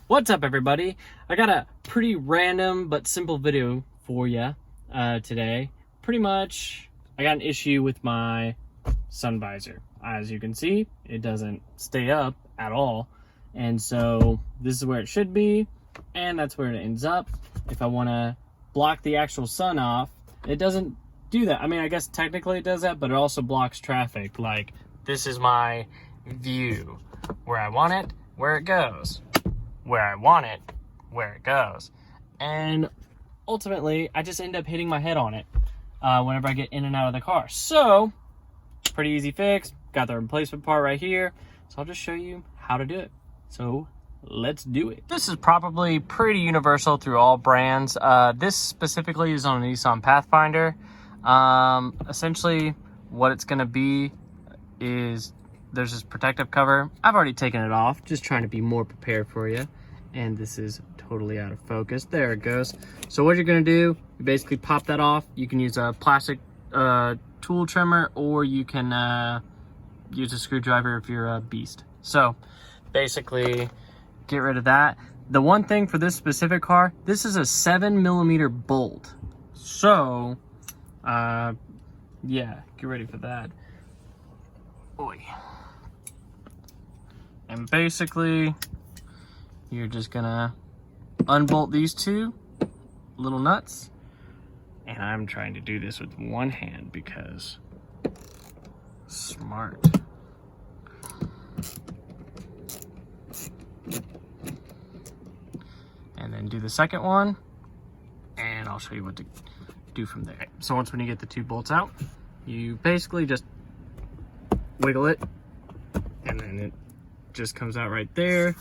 What's up, everybody? I got a pretty random but simple video for you today. Pretty much, I got an issue with my sun visor. As you can see, it doesn't stay up at all. And so this is where it should be, and that's where it ends up. If I want to block the actual sun off, it doesn't do that. I mean, I guess technically it does that, but it also blocks traffic. Like, this is my view. Where I want it, where it goes. Where I want it, where it goes. And ultimately, I just end up hitting my head on it whenever I get in and out of the car. So, pretty easy fix. Got the replacement part right here. So I'll just show you how to do it. So, let's do it. This is probably pretty universal through all brands. This specifically is on a Nissan Pathfinder. Essentially, what it's going to be is there's this protective cover. I've already taken it off, just trying to be more prepared for you. And this is totally out of focus. There it goes. So what you're gonna do, you basically pop that off. You can use a plastic tool trimmer, or you can use a screwdriver if you're a beast. So basically get rid of that. The one thing for this specific car, this is a 7mm bolt. So yeah, get ready for that. Oy. And basically, you're just gonna unbolt these two little nuts. And I'm trying to do this with one hand because smart. And then do the second one, and I'll show you what to do from there. So when you get the two bolts out, you basically just wiggle it, and then it just comes out right there.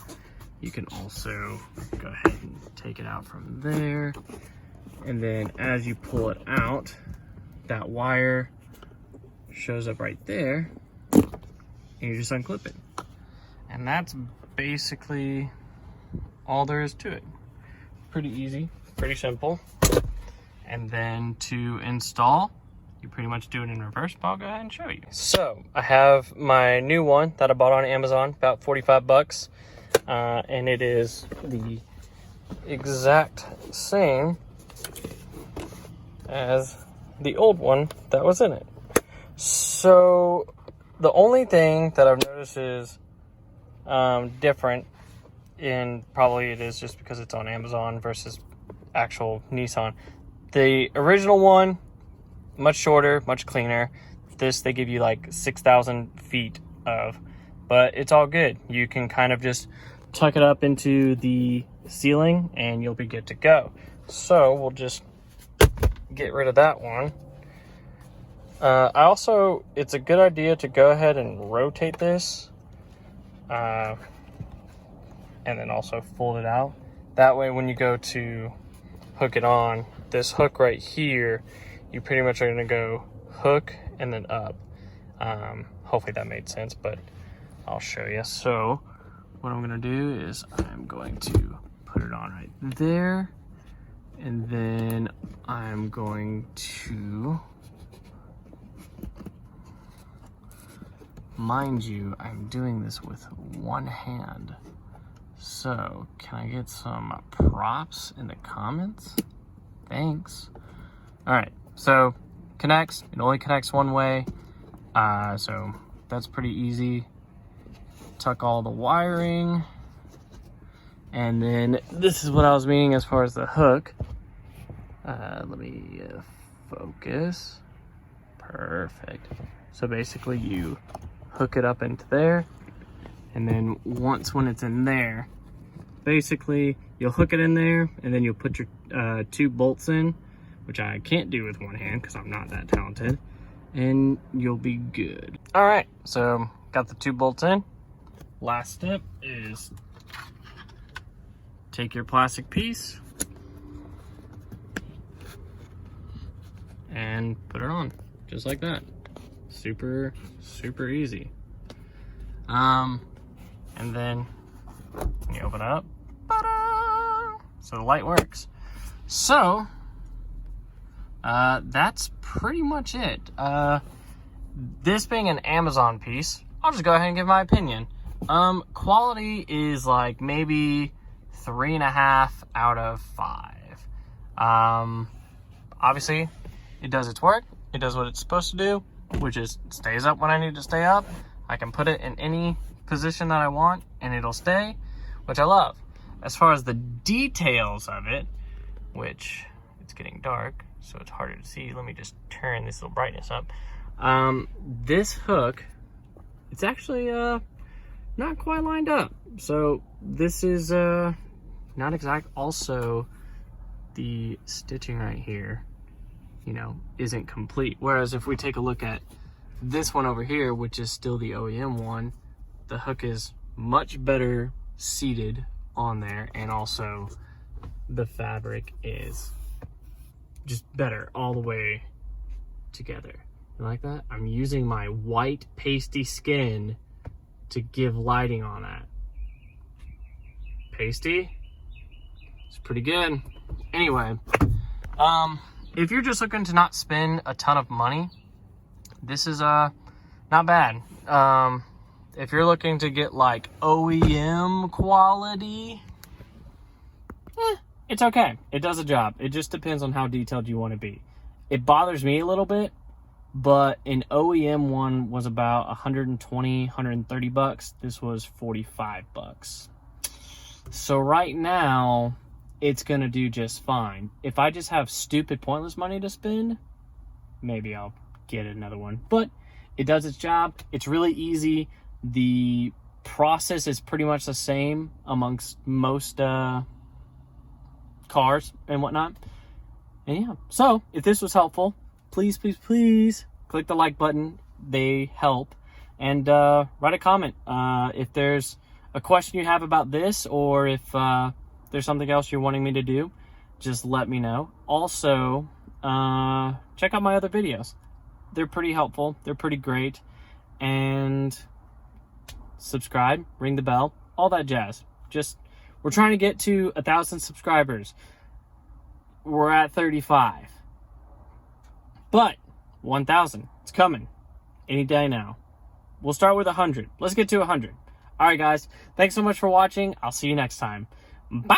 You can also go ahead and take it out from there, and then as you pull it out, that wire shows up right there, and you just unclip it. And that's basically all there is to it. Pretty easy, pretty simple. And then to install, you pretty much do it in reverse, but I'll go ahead and show you. So I have my new one that I bought on Amazon, about 45 bucks. And it is the exact same as the old one that was in it. So the only thing that I've noticed is different, and probably it is just because it's on Amazon versus actual Nissan. The original one, much shorter, much cleaner. This, they give you like 6,000 feet of, but it's all good. You can kind of just tuck it up into the ceiling and you'll be good to go. So we'll just get rid of that one. It's a good idea to go ahead and rotate this and then also fold it out. That way when you go to hook it on, this hook right here, you pretty much are going to go hook and then up. Hopefully that made sense, but I'll show you. So what I'm going to do is I'm going to put it on right there, and then I'm going to, mind you, I'm doing this with one hand. So can I get some props in the comments? Thanks. All right. So connects, it only connects one way, so that's pretty easy. Tuck all the wiring, and then this is what I was meaning as far as the hook. Let me focus. Perfect. So basically you hook it up into there, and then when it's in there, basically you'll hook it in there, and then you'll put your two bolts in, which I can't do with one hand because I'm not that talented, and you'll be good. All right, so got the two bolts in. Last step is take your plastic piece and put it on, just like that. Super, super easy. And then you open it up, ta-da! So the light works. So that's pretty much it. This being an Amazon piece, I'll just go ahead and give my opinion. Quality is like maybe 3.5 out of 5. Obviously, it does its work. It does what it's supposed to do, which is stays up when I need to stay up. I can put it in any position that I want and it'll stay, which I love. As far as the details of it, which it's getting dark, so it's harder to see. Let me just turn this little brightness up. This hook, it's actually not quite lined up. So this is not exact. Also, the stitching right here, you know, isn't complete. Whereas if we take a look at this one over here, which is still the OEM one, the hook is much better seated on there, and also the fabric is just better all the way together. You like that? I'm using my white pasty skin to give lighting on that. Pasty? It's pretty good. Anyway, if you're just looking to not spend a ton of money, this is not bad. If you're looking to get like OEM quality, it's okay. It does a job. It just depends on how detailed you want to be. It bothers me a little bit, but an OEM one was about 120, 130 bucks. This was 45 bucks. So right now, it's gonna do just fine. If I just have stupid, pointless money to spend, maybe I'll get another one. But it does its job. It's really easy. The process is pretty much the same amongst most cars and whatnot. And yeah, so if this was helpful, please, please, please click the like button. They help. And write a comment if there's a question you have about this, or if there's something else you're wanting me to do, just let me know. Also, check out my other videos. They're pretty helpful. They're pretty great. And subscribe, ring the bell, all that jazz. We're trying to get to 1,000 subscribers. We're at 35. But 1,000, it's coming any day now. We'll start with 100. Let's get to 100. All right, guys. Thanks so much for watching. I'll see you next time. Bye.